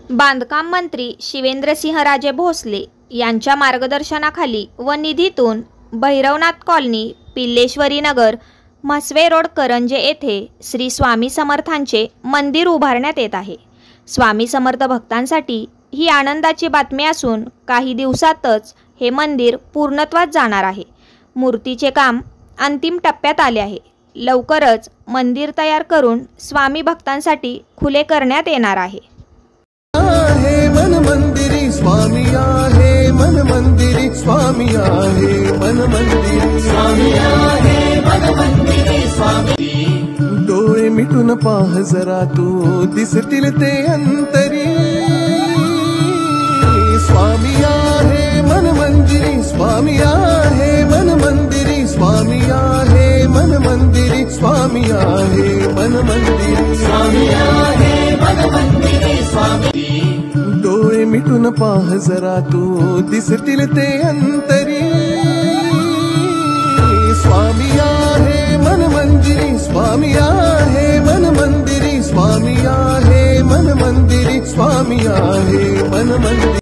बांधकाम मंत्री शिवेंद्रसिंहराजे भोसले यांच्या मार्गदर्शनाखाली व निधीतून भैरवनाथ कॉलनी, पिल्लेश्वरी नगर, म्हसवे रोड, करंजे येथे श्री स्वामी समर्थांचे मंदिर उभारण्यात येत आहे। स्वामी समर्थ भक्तांसाठी ही आनंदाची बातमी असून काही दिवसातच हे मंदिर पूर्णत्वास जाणार आहे। मूर्तीचे काम अंतिम टप्प्यात आले आहे। लवकरच मंदिर तयार करून स्वामी भक्तांसाठी खुले करण्यात येणार आहे। मन मंदिरी स्वामी आहे, मन मंदिरी स्वामी आहे, मन मंदिरी स्वामी आहे, मन मंदिरी स्वामी। डोळे मिटून पाह जरा तू, दिसतील ते अंतरी। स्वामी आहे मन मंदिरी स्वामी आहे, मन मंदिरी स्वामी आहे, मन मंदिरी स्वामी आहे, मन मंदिरी स्वामी आहे, मन मंदिरी स्वामी। डोळे मिटून पाह जरा तू, दिसतील ते अंतरी। स्वामी आहे मन मंदिरी स्वामी आहे, मन मंदिरी स्वामी आहे, मन मंदिरी स्वामी आहे, मन मंदिरी।